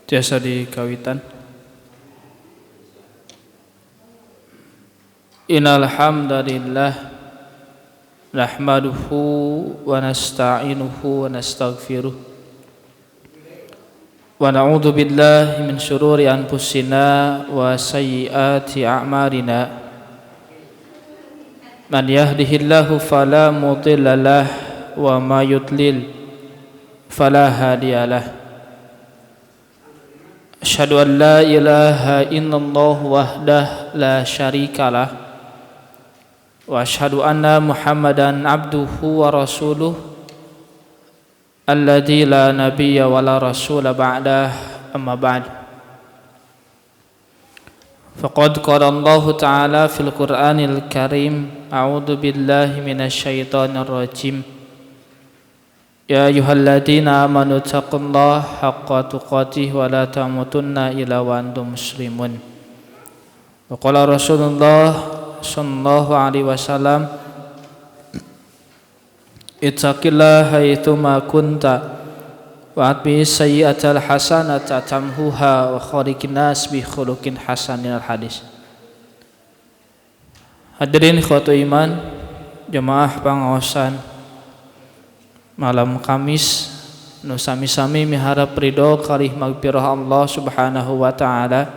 Tiasa dikawitan. Innal hamdalillah nahmaduhu wa nasta'inuhu wa nastaghfiruh wa na'udzu billahi min syururi anfusina wa sayyiati a'malina. Man yahdihillahu fala mudhillalah wa may yudlil fala hadiyalah. Asyhadu an la ilaha illallah wahdah la syarikalah wa asyhadu anna Muhammadan abduhu wa rasuluh alladzi la nabiyya wa la rasula ba'dah, amma ba'd. Faqad qala Allah ta'ala fil Qur'anil Karim, a'udzu billahi minasy syaithanir rajim. Ya ayyuhalladzina amanu taqullaha haqqa tuqatih wa la tamutunna illa wa antum muslimun. Wa qala Rasulullah sallallahu alaihi wasallam, ittaqillaha haitsu ma kunta wa atbi sayyi'atal hasanata tamhuha wa khaliqin nas bi khuluqin hasanin. Al hadis. Hadirin ikhwatu iman, jemaah pangaosan malam Kamis nu sami-sami miharap ridho kalih magfirah Allah Subhanahu wa taala.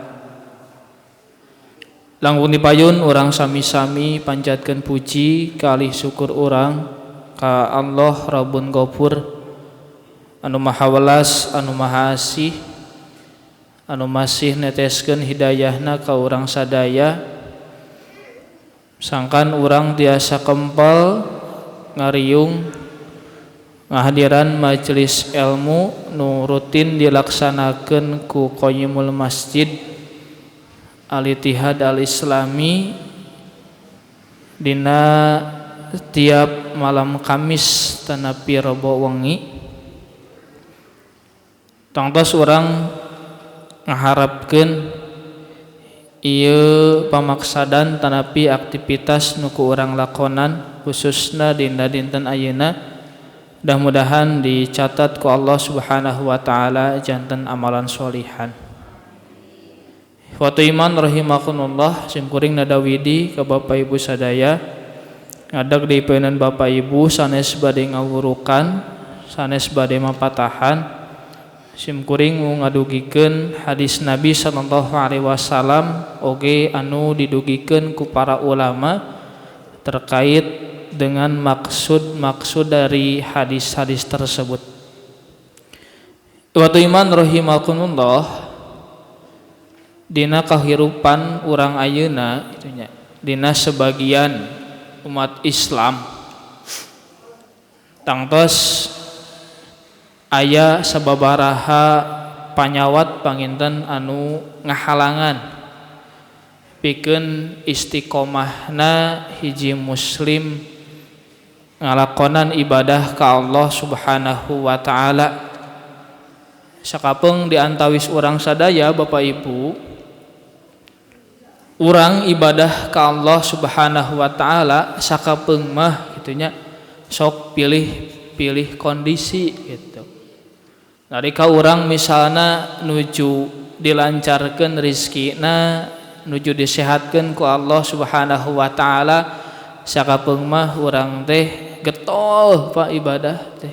Langkung dipayun urang sami-sami panjatkeun puji kalih syukur urang ka Allah Rabbun Ghafur anu Maha Welas anu Maha Asih anu masih neteskeun hidayahna ka urang sadaya. Sangkan urang tiasa kempel ngariung ngahadiran majelis ilmu nu rutin dilaksanakeun ku Qayyimul Masjid Al-Ittihad Al-Islami dina tiap malam Kamis tanapi Rebo wengi. Tangtos urang ngaharapkeun ieu pamaksadan tanapi aktivitas nu ku urang lakonan khususna dina dinten ayeuna. Mudah-mudahan dicatat ku Allah Subhanahu wa taala janten amalan sholihan. Watu iman rahimakumullah, simkuring nadawidi ka Bapak Ibu sadaya ngadag dipeuneun Bapak Ibu sanes bade ngawurukan, sanes bade mapatahan. Simkuring ngadugikeun hadis Nabi sallallahu alaihi wasallam oge anu didugikeun ku para ulama terkait dengan maksud dari hadis-hadis tersebut. Watu iman rahimakumullah, dina kahirupan urang ayeuna dina sebagian umat Islam tangtos aya sababaraha panyawat panginten anu ngahalangan pikeun istiqomahna hiji muslim ngalakonan ibadah ka Allah Subhanahu wa taala. Sakapeung diantawis urang sadaya Bapak Ibu, urang ibadah ka Allah Subhanahu wa taala sakapeung mah kitu nya sok pilih kondisi gitu. Nalika urang misalna nuju dilancarkeun rezekina, nuju disehatkeun ku Allah Subhanahu wa taala, sakapeung mah urang teh getol Pak ibadah teh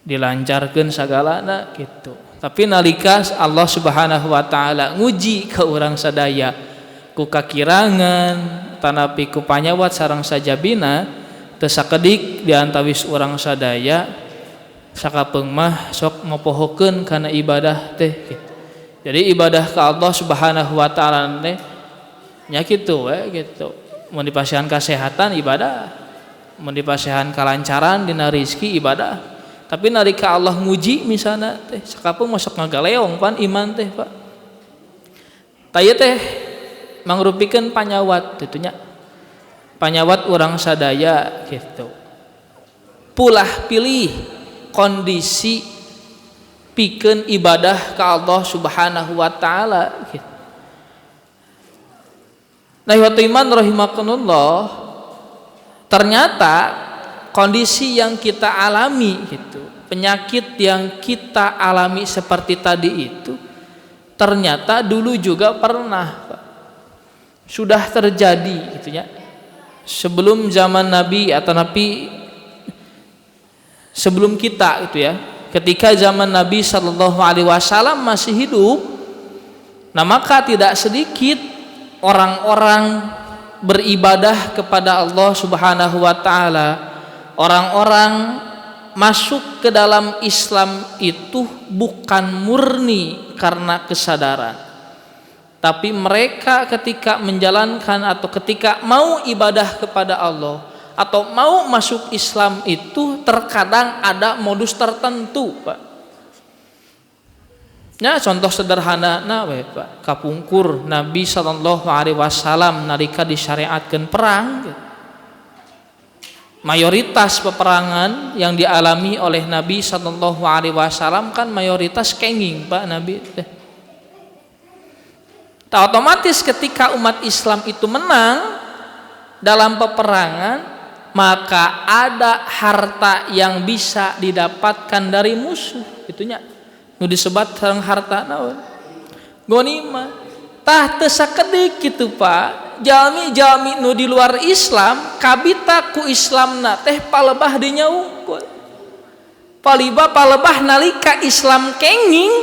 dilancarkeun sagalana gitu. Tapi nalika Allah Subhanahu wa taala nguji ka urang sadaya ku kakirangan tanapi ku panyawat sareng sajabina teu sakedik diantawis urang sadaya, sakapeung mah sok mopohokeun kana ibadah teh gitu. Jadi ibadah ka Allah Subhanahu wa taala teh nya kitu we gitu. Mun dipasihan kasehatan ibadah, mun dipasehan kalancaran dina rezeki ibadah. Tapi nalika Allah nguji misalna teh sakapeung masuk ngagaleong pan iman teh Pak. Taya teh mangrupikeun panyawat gitu nya. Panyawat urang sadaya gitu. Pulah pilih kondisi pikeun ibadah ka Allah Subhanahu wa taala gitu. Nah, waktu iman rahimakumullah, ternyata kondisi yang kita alami gitu, penyakit yang kita alami seperti tadi itu ternyata dulu juga pernah sudah terjadi gitu ya. Sebelum zaman Nabi atau Nabi sebelum kita gitu ya. Ketika zaman Nabi sallallahu alaihi wasallam masih hidup, nah maka tidak sedikit orang-orang beribadah kepada Allah Subhanahu wa taala, orang-orang masuk ke dalam Islam itu bukan murni karena kesadaran, tapi mereka ketika menjalankan atau ketika mau ibadah kepada Allah atau mau masuk Islam itu terkadang ada modus tertentu, Pak. Ya, contoh sederhana we Pak, kapungkur Nabi sallallahu alaihi wasallam nalika disyariatkeun perang gitu. Mayoritas peperangan yang dialami oleh Nabi sallallahu alaihi wasallam kan mayoritas kenging Pak Nabi teh. Otomatis ketika umat Islam itu menang dalam peperangan, maka ada harta yang bisa didapatkan dari musuh itunya. Nu disebat sareng harta naon? Ghanimah. Tah teu sakedik kitu Pak. Jalmi-jalmi nu di luar Islam kabita ku Islamna teh palebah dinya unggul. Palebah nalika Islam kenging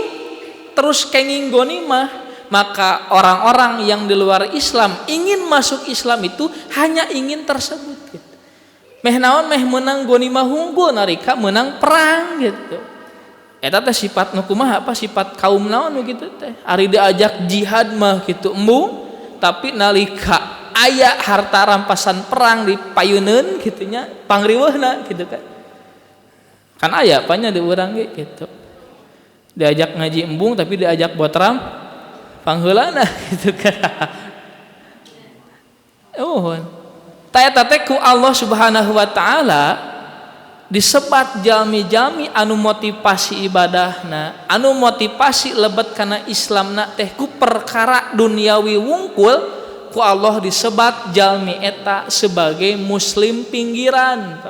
terus kenging ghanimah, maka orang-orang yang di luar Islam ingin masuk Islam itu hanya ingin tersebut gitu. Meh naon meh menang ghanimah unggul nalika menang perang gitu. Eta teh sifat nu kumaha apa sifat kaum naon nu kitu teh ari diajak jihad mah kitu embung, tapi nalika aya harta rampasan perang dipayeuneun kitu nya pangriweuhna kitu kan aya apanya di urang ge kitu diajak ngaji embung tapi diajak buat ram pangheulana kitu kan. Ta eta teh ku Allah Subhanahu wa taala disebat jalmi-jalmi anu motivasi ibadahna, anu motivasi lebet kana Islamna teh ku perkara duniawi wungkul, ku Allah disebat jalmi eta sebagai muslim pinggiran.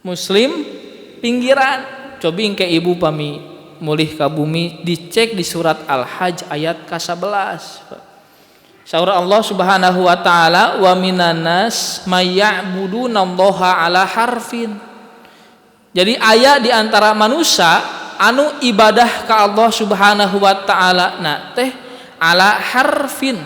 Muslim pinggiran. Cobi engke ibu pami mulih ka bumi dicek di surat Al-Hajj ayat ke-11. Saur Allah Subhanahu wa taala wa minan nas may ya'budunallaha ala harfin. Jadi aya di antara manusia anu ibadah ka Allah Subhanahu wa taala na teh ala harfin.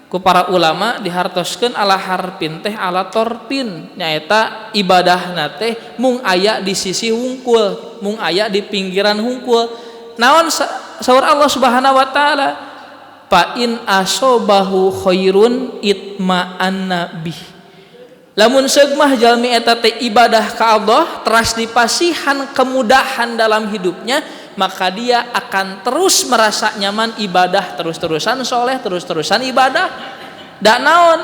Ku para ulama dihartoskeun ala harfin teh ala torpin nyaeta ibadahna teh mung aya di sisi hungkul, mung aya di pinggiran hungkul. Naon saur Allah Subhanahu wa taala fa in asobahu khairun itma'anna bih. Lamun seug mah jalmi eta teh ibadah ka Allah teras dipasihan kemudahan dalam hidupnya, maka dia akan terus merasa nyaman ibadah, terus-terusan soleh, terus-terusan ibadah. Da naon?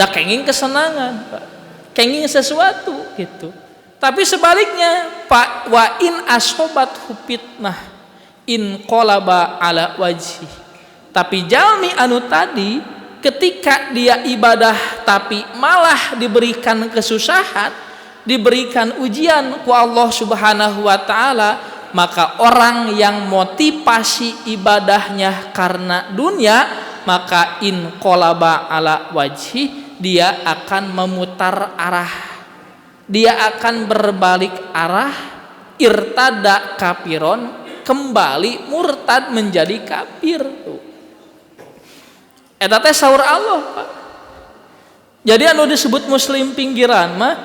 Da kenging kesenangan, kenging sesuatu gitu. Tapi sebaliknya, Pak, wa in asobat fitnah in qalaba ala wajhi. Tapi jalmi anu tadi ketika dia ibadah tapi malah diberikan kesusahan, diberikan ujian ku Allah Subhanahu wa taala, maka orang yang motivasi ibadahnya karena dunia, maka in qalaba ala wajhi, dia akan memutar arah, dia akan berbalik arah, irtada kafiron, kembali murtad menjadi kafir. Eta teh saur Allah, Pak. Jadi anu disebut muslim pinggiran mah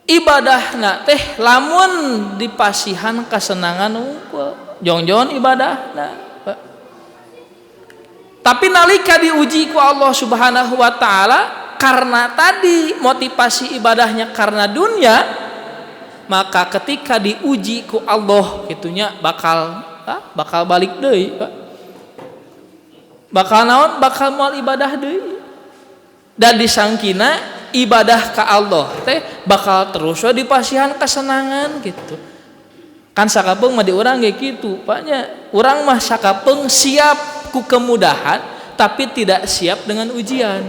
ibadahna teh lamun dipasihan kasenangan unggul, jong-jong ibadahna, Pak. Tapi nalika diuji ku Allah Subhanahu wa taala, karena tadi motivasi ibadahnya karena dunia, maka ketika diuji ku Allah gitunya bakal balik deui, bakal naon, bakal moal ibadah deui. Dan disangkina ibadah ka Allah teh bakal terus dipasihan kesenangan gitu. Kan sakapeung mah di urang ge kitu, Paknya. Urang mah sakapeung siap ku kemudahan tapi tidak siap dengan ujian.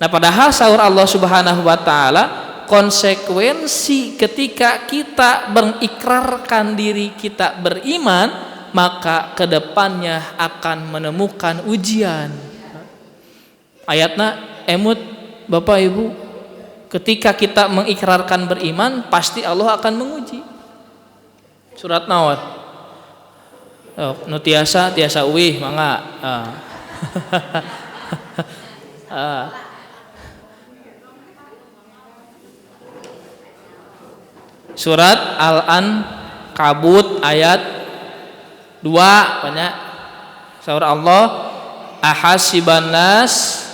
Nah, padahal sahur Allah Subhanahu wa taala, konsekuensi ketika kita mengikrarkan diri kita beriman, maka kedepannya akan menemukan ujian. Ayatna emut Bapak Ibu, ketika kita mengikrarkan beriman pasti Allah akan menguji. Surat naon? Oh, nu tiasa uih mangga. Surat Al-Ankabut ayat 2 banyak. Sahur Allah, ahasiban nas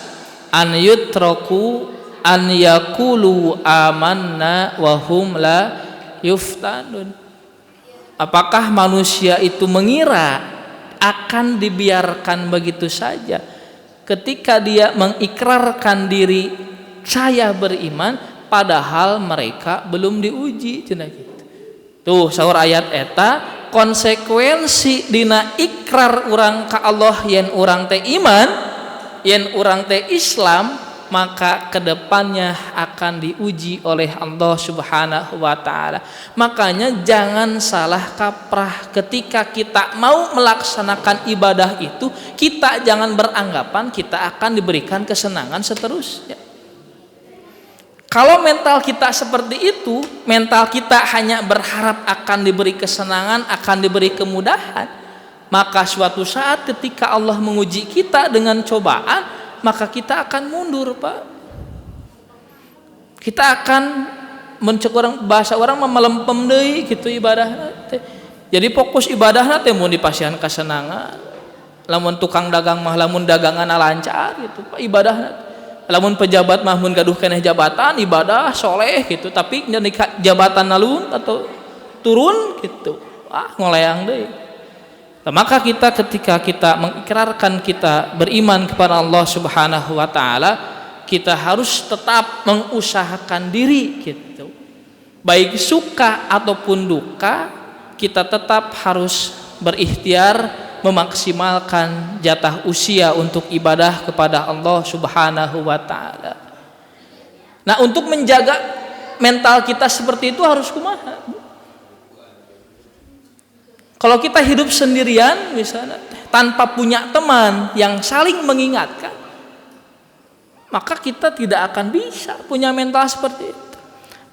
an yutraku an yaqulu amanna wa hum la yuftanun. Apakah manusia itu mengira akan dibiarkan begitu saja ketika dia mengikrarkan diri saya beriman padahal mereka belum diuji cenah gitu. Tuh saur ayat eta, konsekuensi dina ikrar urang ka Allah yen urang teh iman, yen urang teh Islam, maka kedepannya akan diuji oleh Allah Subhanahu wa taala. Makanya jangan salah kaprah ketika kita mau melaksanakan ibadah itu, kita jangan beranggapan kita akan diberikan kesenangan seterusnya. Kalau mental kita seperti itu, mental kita hanya berharap akan diberi kesenangan, akan diberi kemudahan, maka suatu saat ketika Allah menguji kita dengan cobaan, maka kita akan mundur, Pak. Kita akan bahasa orang melempem deui gitu ibadah. Jadi fokus ibadah teh mun dipasihan kesenangan. Lamun tukang dagang mah lamun dagangan lancar gitu, Pak, ibadah. Lamun pejabat mah mun gaduh keneh jabatan ibadah soleh gitu, tapi nyenika jabatan nalun atau turun gitu, ngoleang deui. Nah, maka kita ketika kita mengikrarkan kita beriman kepada Allah Subhanahu wa taala, kita harus tetap mengusahakan diri gitu. Baik suka ataupun duka, kita tetap harus berikhtiar memaksimalkan jatah usia untuk ibadah kepada Allah Subhanahu wa taala. Nah, untuk menjaga mental kita seperti itu harus kumaha? Kalau kita hidup sendirian misalnya tanpa punya teman yang saling mengingatkan, maka kita tidak akan bisa punya mental seperti itu.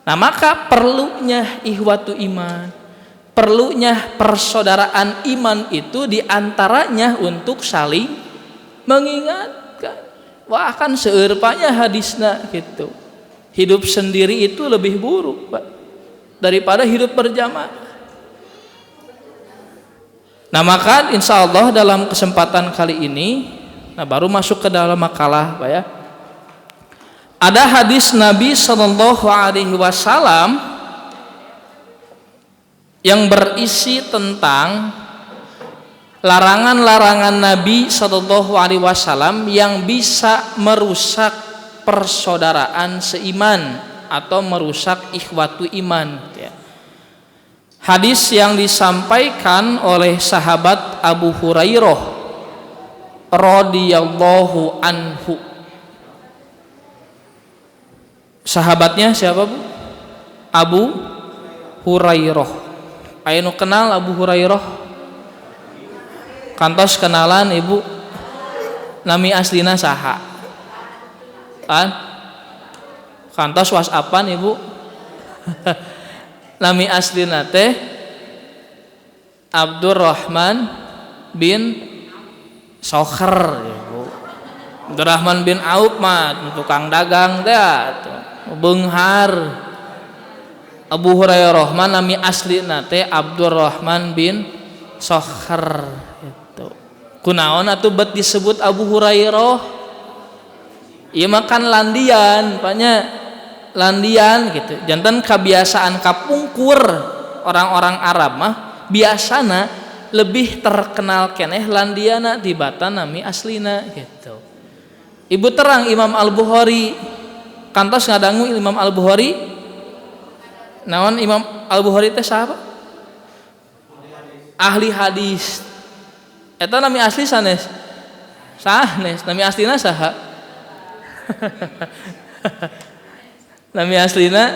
Nah, maka perlunya ihwatu iman, perlunya persaudaraan iman itu diantaranya untuk saling mengingatkan. Wah, kan seurpanya hadisna gitu. Hidup sendiri itu lebih buruk, Pak, daripada hidup berjamaah. Nah, maka insya Allah dalam kesempatan kali ini, baru masuk ke dalam makalah, Pak ya. Ada hadis Nabi Shallallahu Alaihi Wasallam yang berisi tentang larangan-larangan Nabi Shallallahu Alaihi Wasallam yang bisa merusak persaudaraan seiman atau merusak ikhwatu iman. Hadis yang disampaikan oleh sahabat Abu Hurairah radhiyallahu anhu. Sahabatnya siapa, Bu? Abu Hurairah. Aya nu kenal Abu Hurairah? Kantos kenalan Ibu? Nami aslina saha? Kan? Kantos whatsappan Ibu? Nami aslina teh Abdurrahman bin Sokher, Ibu. Abdurrahman bin Auf mah tukang dagang teh, beunghar. Abu Hurairah mah nami aslina teh Abdurrahman bin Sokher itu. Kunaon atuh bet disebut Abu Hurairah? Ieu makan landian, paknya landian gitu. Janten kebiasaan kapungkur orang-orang Arab mah biasana lebih terkenal keneh landiana tibatan nami aslina gitu. Ibu terang Imam Al-Bukhari kantos ngadangu Imam Al-Bukhari naon Imam Al-Bukhari teh saha? Ahli hadis. Eta nami asli sanes. Sanes, nami aslina saha? Nami aslina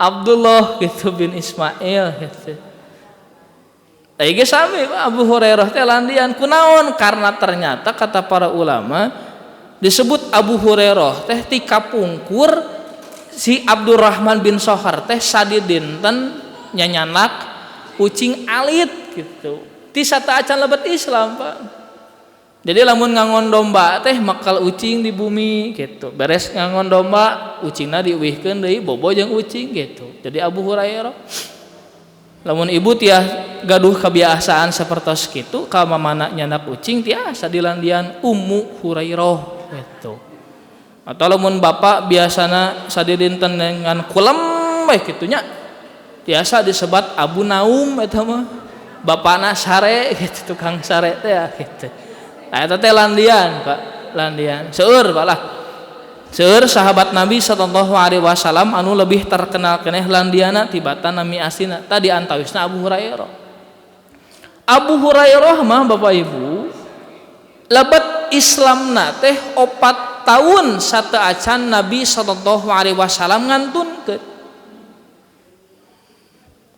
Abdullah gitu bin Ismail gitu. Ge sami Abu Hurairah teh landian kunaon karena ternyata kata para ulama disebut Abu Hurairah teh ti kapungkur si Abdurrahman bin Sohar teh sadidinten nyanyanak kucing alit gitu. Ti sata acan lebet Islam, Pak. Jadi lamun ngangon domba teh makal ucing di bumi gitu. Beres ngangon domba ucingna diuwihkeun deui bobo jeung ucing gitu. Jadi Abu Hurairah lamun ibu tiah gaduh kebiasaan sapertos kitu ka mamana nyanak ucing tiasa dilandian Ummu Hurairah gitu. Atau lamun bapak biasana sadidinten dengan kulem bae kitu nya tiasa disebat Abu Naum eta mah bapana sare gitu tukang sare teh gitu. Eta teh landian, Pak, landian. Seueur, Pak lah. Seueur sahabat Nabi sallallahu alaihi wasallam anu lebih terkenal keneh landiana tibatan nami aslina. Tadi antawisna Abu Hurairah. Abu Hurairah mah Bapak Ibu lebet Islamna teh 4 tahun sateuacan Nabi sallallahu alaihi wasallam ngantunkeun.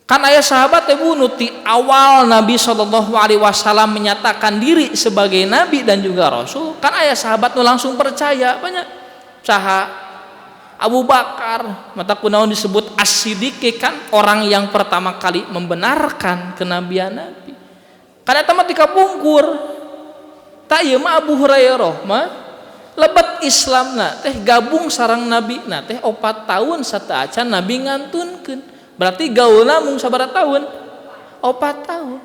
Kan aya sahabat ibu nuti awal Nabi sallallahu alaihi wasallam menyatakan diri sebagai nabi dan juga rasul, kan aya sahabat nu langsung percaya banyak. Saha Abu Bakar, mata kunaon disebut as-siddiq kan orang yang pertama kali membenarkan kenabian Nabi. Karena eta mah dikapungkur. Ta ieu mah Abu Hurairah mah lebet Islamna teh gabung sareng Nabi na teh 4 tahun sateuacan Nabi ngantunkeun. Berarti gaulna mung sabaraha tahun? 4 tahun.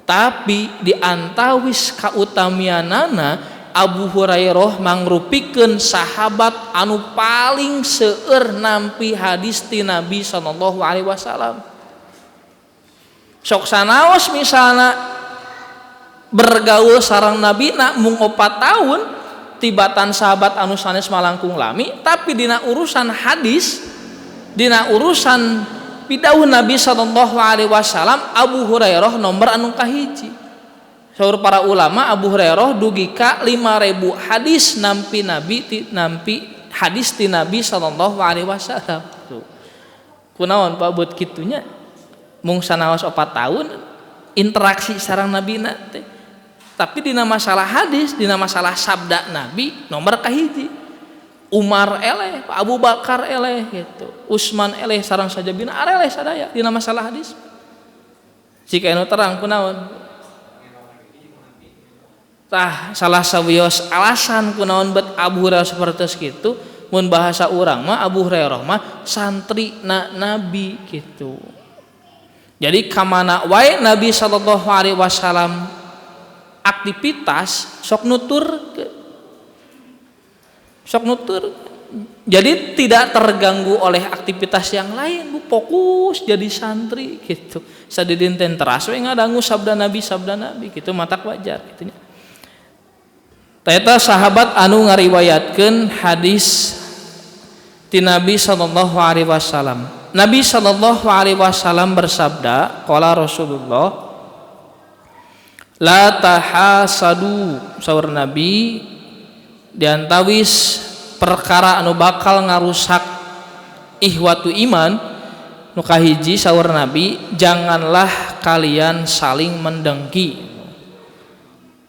Tapi di antawis kautamianana Abu Hurairah mangrupikeun sahabat anu paling seueur nampi hadis ti Nabi sallallahu alaihi wasallam. Sok sanaos misalna bergaul sareng Nabi na mung 4 tahun tibatan sahabat anu sanes malangkung lami, tapi dina urusan hadis, dina urusan pidauh Nabi sallallahu alaihi wasallam Abu Hurairah nomor anu kahiji. Saur para ulama Abu Hurairah dugi ka 5.000 hadis nampi hadis ti Nabi sallallahu alaihi wasallam. Kunaon Pak buat kitunya mung sanaos 4 tahun interaksi sareng Nabi na teh. Tapi dina masalah hadis, dina masalah sabda Nabi nomor kahiji. Umar eleh, Abu Bakar eleh gitu. Utsman eleh sareng saja bina eleh sadaya dina masalah hadis. Jika anu terang kunaon? Tah salah sawios alasan kunaon bet Abu Hurairah sapertos kitu mun bahasa urang mah Abu Hurairah mah santri na Nabi gitu. Jadi kamana wae Nabi sallallahu alaihi wasallam aktivitas sok nutur jadi tidak terganggu oleh aktivitas yang lain, Bu, fokus jadi santri gitu. Sadidinten teras we ngadangu sabda Nabi gitu matak wajar gitu nya. Eta sahabat anu ngariwayatkeun hadis ti Nabi sallallahu alaihi wasallam. Nabi sallallahu alaihi wasallam bersabda, qala Rasulullah la tahasadu, saur Nabi diantawis perkara anu bakal ngarusak ihwatu iman nu kahiji saur Nabi, janganlah kalian saling mendengki.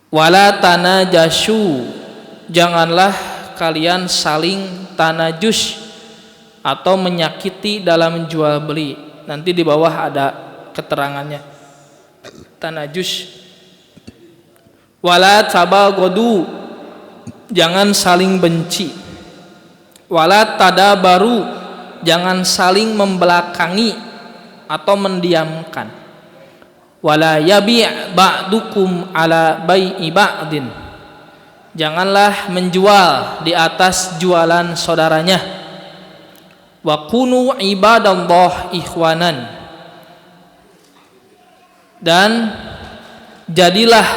Wala tanajasyu, janganlah kalian saling tanajus atau menyakiti dalam jual beli. Nanti di bawah ada keterangannya. Tanajus. Wala tabaghadu, jangan saling benci. Wala tadabaru, jangan saling membelakangi atau mendiamkan. Wala yabi' ba'dukum ala bai'i ba'din, Janganlah menjual di atas jualan saudaranya. Wa kunu ibadallah ikhwanan. Dan jadilah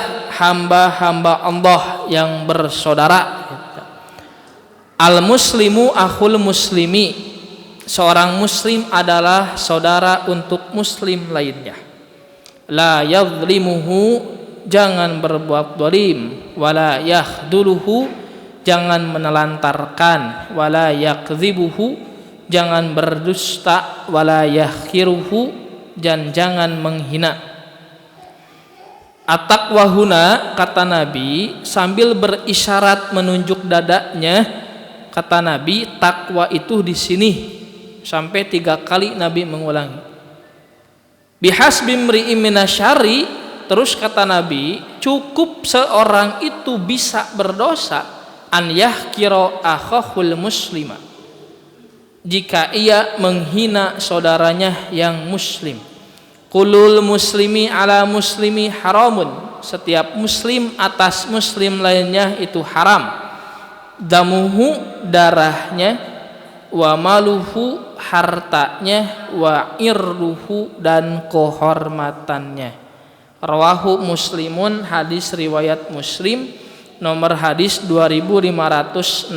hamba-hamba Allah yang bersaudara. Al muslimu akhul muslimi. Seorang muslim adalah saudara untuk muslim lainnya. La yadhlimuhu, jangan berbuat zalim, wala yakhduluhu, jangan menelantarkan, wala yakdzibuhu, jangan berdusta, wala yakhiruhu, dan jangan menghina. At-taqwahuna, kata Nabi sambil berisyarat menunjuk dadanya, kata Nabi takwa itu di sini, sampai 3 kali Nabi mengulangi. Bihasbi imri'in minasyarri, terus kata Nabi, cukup seorang itu bisa berdosa an yahkira akhahul muslima, jika ia menghina saudaranya yang muslim. Kulul muslimi ala muslimi haramun, setiap muslim atas muslim lainnya itu haram. Damuhu, darahnya, wa maluhu, hartanya, wa irduhu, dan kehormatannya. Rawahu Muslimun, hadis riwayat Muslim, nomor hadis 2564.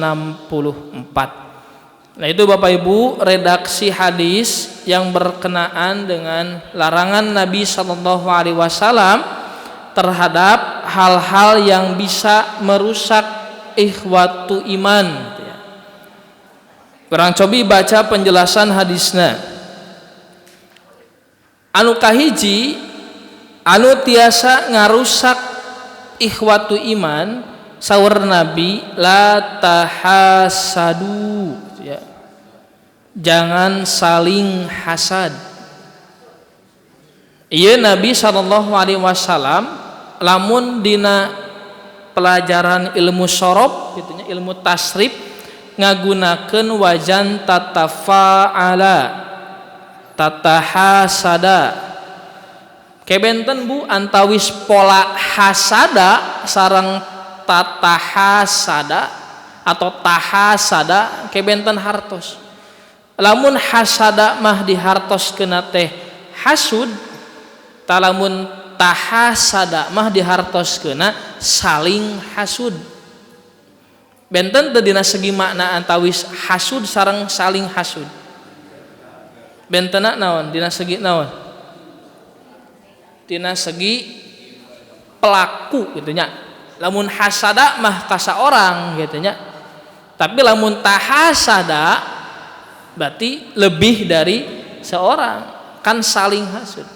Nah itu Bapak Ibu redaksi hadis yang berkenaan dengan larangan Nabi SAW terhadap hal-hal yang bisa merusak ikhwatu iman. Kurang cobi baca penjelasan hadisnya. Anu kahiji, anu tiasa ngarusak ikhwatu iman, saur Nabi, la tahasadu, ya. Jangan saling hasad. Ieu Nabi SAW lamun dina pelajaran ilmu sorob, gitunya, ilmu tasrif, ngagunakeun wajan tatafa'ala, tatahasada. Kebenten Bu antawis pola hasada sareng tatahasada atau tahasada kebenten hartos. Lamun hasada mah dihartoskeun teh hasud, talamun tahasada mah dihartoskeun saling hasud. Benten teu dina segi makna antawis hasud sareng saling hasud. Bentena naon? Dina segi naon? Dina segi pelaku gitu nya. Lamun hasada mah ka saorang gitu nya. Tapi lamun tahasada berarti lebih dari seorang, kan saling hasud.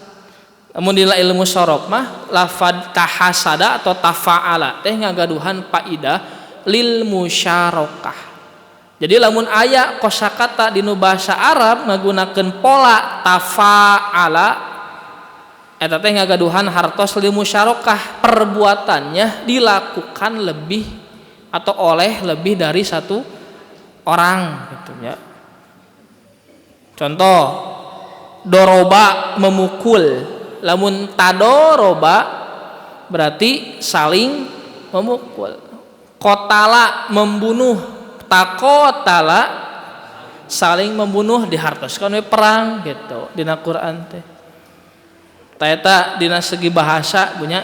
Lamun dina ilmu sorof mah lafad tahasada atau tafa'ala teh ngagaduhan faidah lil musyarakah. Jadi lamun aya kosakata di bahasa Arab ngagunakeun pola tafa'ala, eta teh ngagaduhan hartos lil musyarakah, perbuatannya dilakukan lebih atau oleh lebih dari satu orang gitu ya. Contoh, doroba memukul, lamun tadoroba berarti saling memukul. Kotala membunuh, takotala saling membunuh, dihartoskan we perang gitu dina Quran teh. Eta dina segi bahasa punya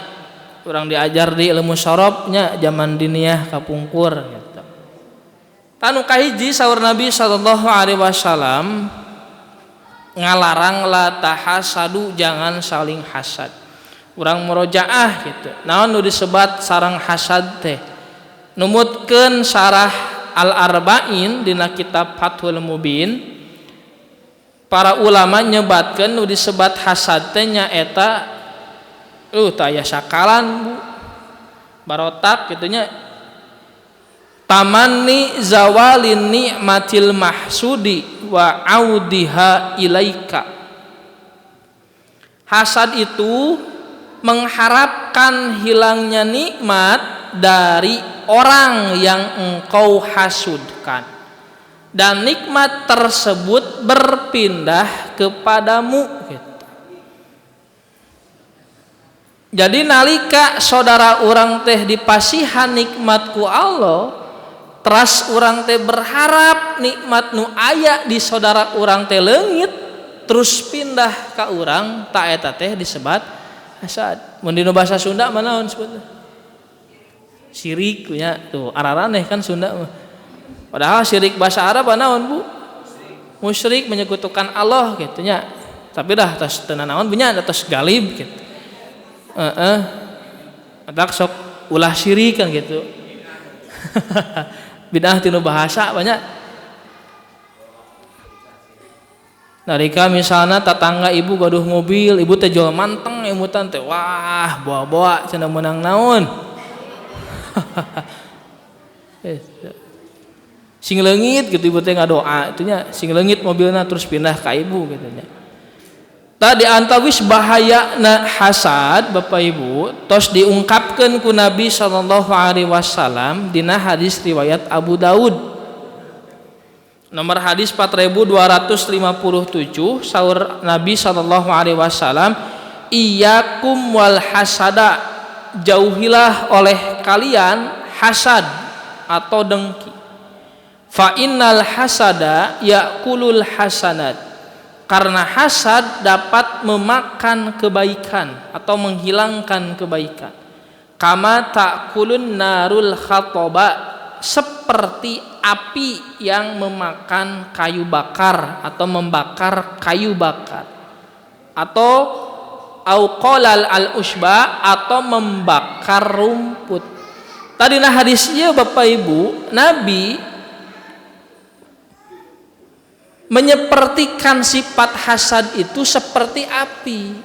urang diajar di ilmu sorobnya zaman diniyah kapungkur gitu. Anu kahiji saur Nabi SAW ngalarang la tahasadu, jangan saling hasad. Urang murojaah gitu. Naon nu disebat sareng hasad teh? Numutkeun sarah Al-Arba'in dina kitab Fathul Mubin, para ulama nyebatkeun nu disebat hasad teh nyaeta tah aya sakalan Bu, barotak kitu nya, tamanni zawalin ni'matil mahsudi wa audiha ilaika. Hasad itu mengharapkan hilangnya nikmat dari orang yang engkau hasudkan, dan nikmat tersebut berpindah kepadamu gitu. Jadi nalika saudara urang teh dipasihan nikmat ku Allah, teras urang teh berharap nikmat nu aya di saudara urang teh leungit, terus pindah ka urang, ta eta teh disebat hasad. Mun dina basa Sunda manaon sebutna? Syirik nya tuh, araraneh kan Sunda mah. Padahal syirik bahasa Arab naon, Bu? Musyrik, menyekutukan Allah gitu nya. Tapi dah tos teu naon nya tos galib gitu. Adak sok ulah syirik kan gitu. Bidah tinu bahasa banyak. Narika misalnya tetangga ibu gaduh mobil, ibu teh jual manteng, ibu teh wah bawa-bawa cenah menang naon. Sing leungit gitu ibu teh ngadoa itunya, sing leungit mobilna terus pindah ka ibu gitu nya. Tadi antawis bahayana hasad Bapak Ibu tos diungkapkan ku Nabi sallallahu alaihi wasallam dina hadis riwayat Abu Daud. Nomor hadis 4257 saur Nabi sallallahu alaihi wasallam, "Iyyakum wal hasada." Jauhilah oleh kalian hasad atau dengki. Fa innal hasada yakulul hasanat. Karena hasad dapat memakan kebaikan atau menghilangkan kebaikan. Kama ta'kulun narul khatoba, seperti api yang memakan kayu bakar atau membakar kayu bakar. Atau auqalal al-usba, atau membakar rumput. Tadi nah hadisnya Bapak Ibu, Nabi menyepertikan sifat hasad itu seperti api.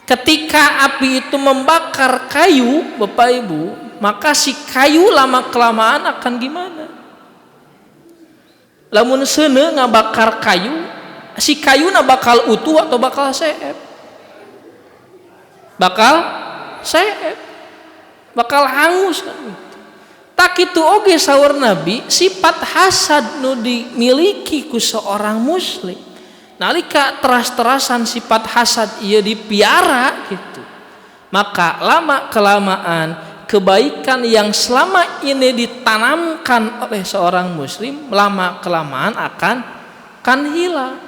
Ketika api itu membakar kayu, Bapak Ibu, maka si kayu lama kelamaan akan gimana? Lamun seuneu ngabakar kayu, si kayuna bakal utuh atau bakal seep? Bakal seep, bakal hangus kan? Tak itu oge saur Nabi, sifat hasad nu dimiliki ku seorang muslim. Nalika teras-terasan sifat hasad ieu dipiara gitu, maka lama kelamaan kebaikan yang selama ini ditanamkan oleh seorang muslim lama kelamaan akan hilang.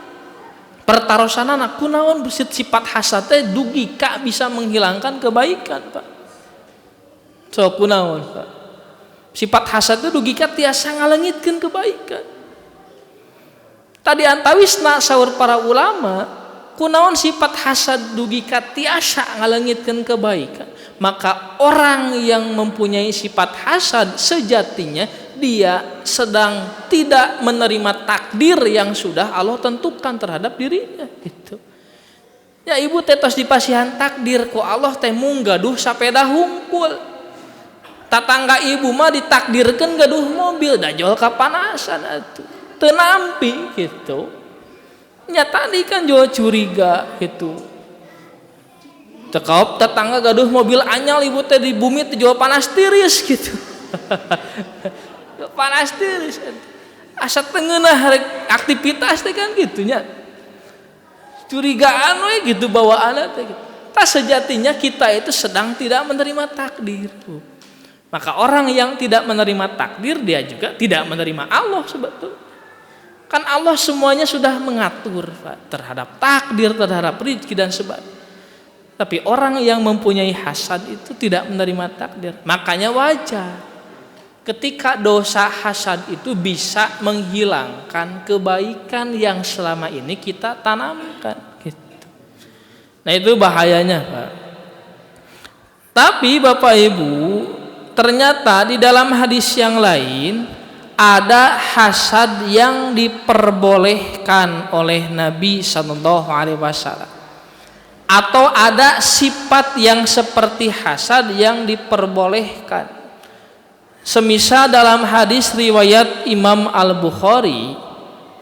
Pertarosanana kunaon sifat hasad teh dugi ka bisa menghilangkan kebaikan, Pak. So kunaon, Pak? Sifat hasad itu dugi ka tiasa ngaleungitkeun kebaikan. Tadi antawisna saur para ulama, kunaon sifat hasad dugi ka tiasa ngaleungitkeun kebaikan. Maka orang yang mempunyai sifat hasad sejatinya dia sedang tidak menerima takdir yang sudah Allah tentukan terhadap dirinya gitu. Ya ibu teh tos dipasihan takdir ku Allah teh mung gaduh sapeda hungkul. Tatangga ibu mah ditakdirkan gaduh mobil dajol kapanasan atuh teu nampi gitu. Nya tadi kan jual curiga gitu. Tekaup tetangga gaduh mobil anyal ibu teh di bumi teh jual panas tiris gitu. Panas tiris. Asa teu ngeunah aktivitas teh kan gitu nya. Curigaan we gitu bawaanna teh gitu. Tak sejatinya kita itu sedang tidak menerima takdir. Maka orang yang tidak menerima takdir dia juga tidak menerima Allah sebetulnya. Kan Allah semuanya sudah mengatur Pak, terhadap takdir, terhadap rezeki dan sebagainya. Tapi orang yang mempunyai hasad itu tidak menerima takdir. Makanya wajar ketika dosa hasad itu bisa menghilangkan kebaikan yang selama ini kita tanamkan gitu. Nah itu bahayanya Pak. Tapi Bapak Ibu, ternyata di dalam hadis yang lain ada hasad yang diperbolehkan oleh Nabi sallallahu alaihi wasallam, atau ada sifat yang seperti hasad yang diperbolehkan. Semisal dalam hadis riwayat Imam Al-Bukhari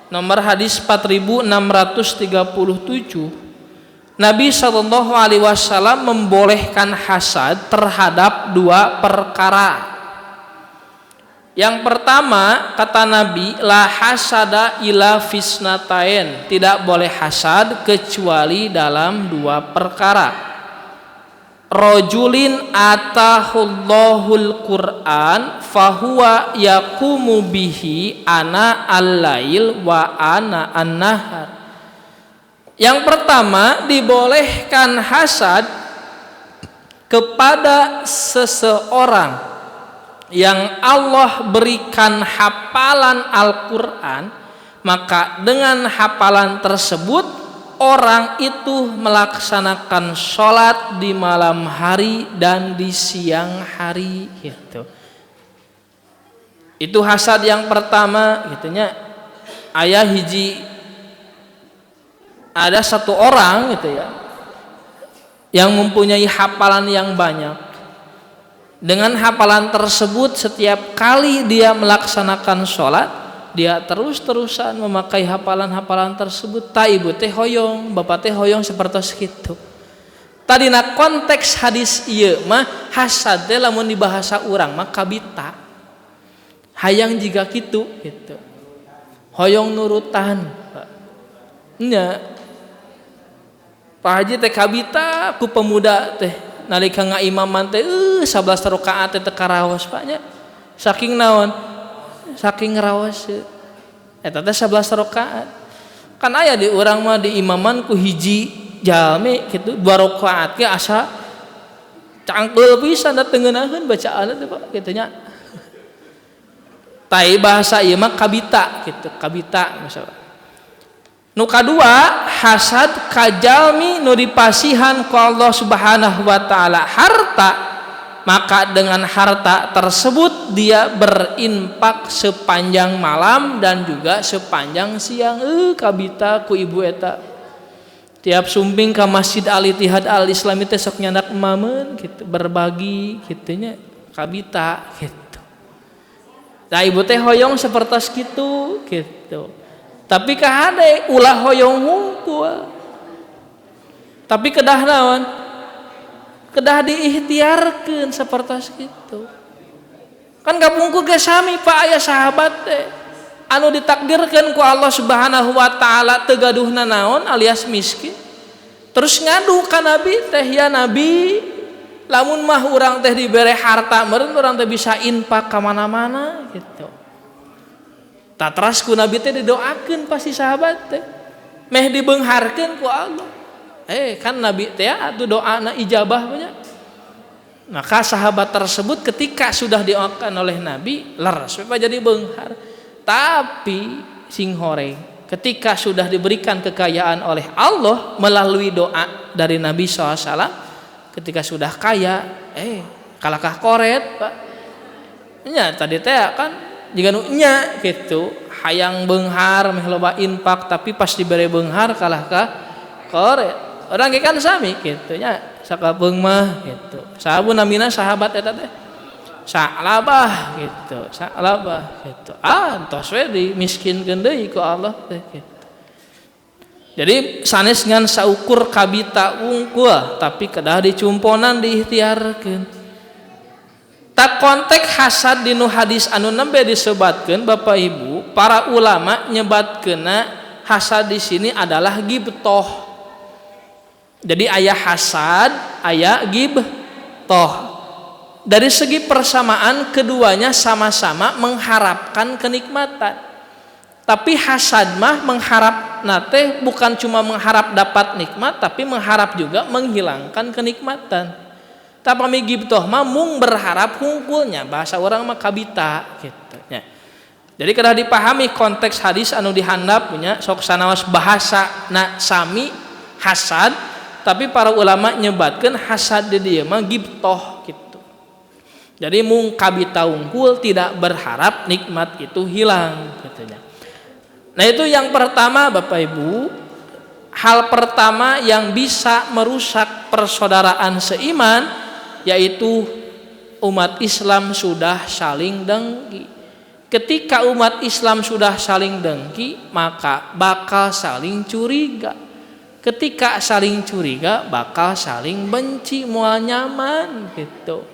nomor hadis 4637, Nabi sallallahu alaihi wasallam membolehkan hasad terhadap dua perkara. Yang pertama kata Nabi, la hasada ila fisnatain, tidak boleh hasad kecuali dalam dua perkara. rajulin atahullahul Qur'an fahuwa yaqumu bihi ana al-lail wa ana an-nahar. Yang pertama, dibolehkan hasad kepada seseorang yang Allah berikan hafalan Al-Qur'an, maka dengan hafalan tersebut orang itu melaksanakan sholat di malam hari dan di siang hari gitu. Itu hasad yang pertama gitunya. Ayah hiji ada satu orang gitu ya yang mempunyai hafalan yang banyak. Dengan hafalan tersebut setiap kali dia melaksanakan sholat, dia terus-terusan memakai hafalan-hafalan tersebut. Ta ibu teh hoyong, bapak teh hoyong seperti itu. Tadina konteks hadis ieu mah hasad teh lamun di bahasa urang mah kabita. Hayang jiga kitu gitu. Hoyong nurutan. Nya Pak Haji teh kabita ku pemuda teh nalika ngaimaman teh 11 rakaat teh teu karaos Pak nya. Saking naon? Saking ngerawas eta teh 11 rakaat. Kan aya di urang mah di imaman ku hiji jalmi kitu 2 rakaat ge asa cangkeul pisan da teu ngeunaheun bacaanna teh Pak kitu nya. Tai bahasa ieu mah kabita gitu, kabita misalnya. Nu kadua, hasad kajalmi nu dipasihan ku Allah Subhanahu wa taala harta, maka dengan harta tersebut dia berinfak sepanjang malam dan juga sepanjang siang. Kabita ku ibu eta tiap sumping ka Masjid Al-Ittihad Al-Islami teh sok nyandak emameun gitu, berbagi kitu nya kabita gitu. Nah ibu teh hoyong sapertos kitu gitu. Tapi kahade ulah hoyong hungkul. Tapi kedah naon? Kedah diikhtiarkeun sapertos kitu. Kan kapungkur ge sami Pak aya sahabat teh anu ditakdirkeun ku Allah Subhanahu wa taala teu gaduhna naon alias miskin. Terus ngadu ka Nabi teh, ya Nabi, lamun mah urang teh dibere harta meureun urang teh bisa infak ka mana-mana gitu. Tatras ku Nabi teh didoakeun pasti sahabat teh meh dibeungharkeun ku Allah. Kan Nabi teh atuh doana ijabah nya. Maka sahabat tersebut ketika sudah didoakan oleh Nabi leres we jadi beunghar. Tapi sing horeng ketika sudah diberikan kekayaan oleh Allah melalui doa dari Nabi SAW, ketika sudah kaya kalakah koret Pak nya tadi teh kan jika nya gitu hayang beunghar meh loba infak tapi pas dibere beunghar kalah ka koret. Orang ge kan sami kitu nya sakabeung mah gitu. Sahabu namina sahabat eta teh Sa'labah gitu, Sa'labah gitu. Entos we dimiskinkeun deui ku Allah teh gitu. Jadi sanes ngan saukur kabita unggul tapi kedah dicumponan diikhtiarkeun. Tak kontek hasad dinu hadis anu nembe disebatkeun Bapak Ibu, para ulama nyebatkeunna hasad di sini adalah ghibthah. Jadi aya hasad, aya ghibthah. Dari segi persamaan keduanya sama-sama mengharapkan kenikmatan. Tapi hasad mah mengharap nate bukan cuma mengharap dapat nikmat tapi mengharap juga menghilangkan kenikmatan. Tapi ghibthah mah mung berharap hungkulnya, bahasa orang mah kabita gitu nya. Jadi kedah dipahami konteks hadis anu dihandap punya sok sanaos bahasa na sami hasad, tapi para ulama nyebatkeun hasad di dieu mah ghibthah gitu. Jadi mung kabita unggul tidak berharap nikmat itu hilang katanya. Nah itu yang pertama Bapak Ibu, hal pertama yang bisa merusak persaudaraan seiman yaitu umat Islam sudah saling dengki. Ketika umat Islam sudah saling dengki, maka bakal saling curiga. Ketika saling curiga, bakal saling benci, moal nyaman gitu.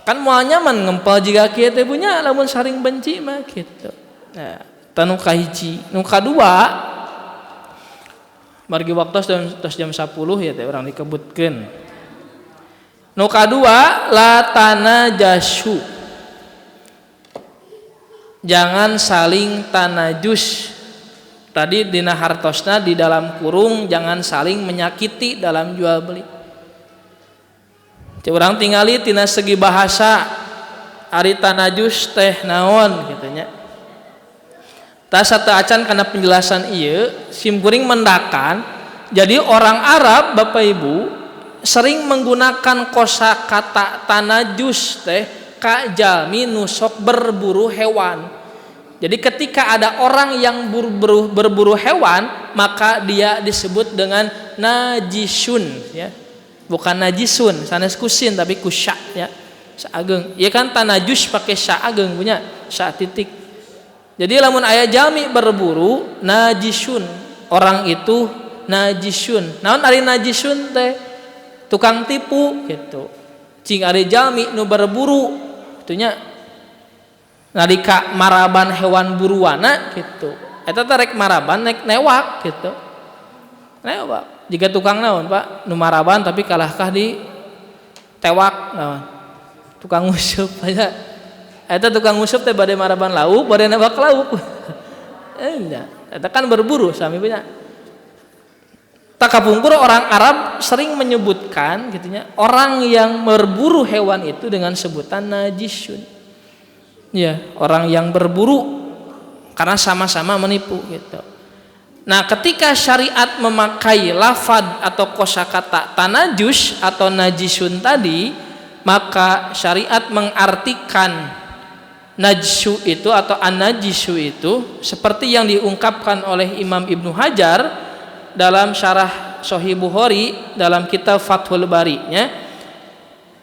Kan moal nyaman ngempel jika kieu teh punya lamun saling benci mah gitu. Nah, tanu kahiji, nu kadua margi waktu jam 10 ya teh urang dikebutkeun. Nu kadua la tanajashu, jangan saling tanajus. Tadi dina hartosna di dalam kurung jangan saling menyakiti dalam jual beli. Urang tingali tina segi bahasa ari tanajus teh naon kitu nya. Tah sateu acan kana penjelasan ieu sim kuring mendakan jadi orang Arab Bapak Ibu sering menggunakan kosakata tanajus teh ka jalmi nu sok berburu hewan. Jadi ketika ada orang yang berburu hewan, maka dia disebut dengan najisun, ya. Bukan najisun, sanes kusin tapi kusya, ya. Saageng. Ya kan tanajus pakai sya ageng punya, sya titik. Jadi lamun aya jalmi berburu najisun, orang itu najisun. Naon ari najisun teh? Tukang tipu gitu. Cing ari jalmi nu berburu, itunya nalika maraban hewan buruana gitu. Eta teh rek maraban naik newak gitu. Newak. Jika tukang naon, Pak? Nu maraban tapi kalahkah di tewak naon? Tukang ngusup aya. Eta tukang ngusup teh bade maraban lauk, bade newak lauk. Eta kan berburu sami punya. Takapungkur orang Arab sering menyebutkan gitunya orang yang berburu hewan itu dengan sebutan najisun. Ya, orang yang berburu karena sama-sama menipu gitu. Nah, ketika syariat memakai lafad atau kosakata tanajus atau najisun tadi, maka syariat mengartikan najsu itu atau an-najisu itu seperti yang diungkapkan oleh Imam Ibnu Hajar dalam syarah Sahih Bukhari dalam kitab Fathul Bari-nya.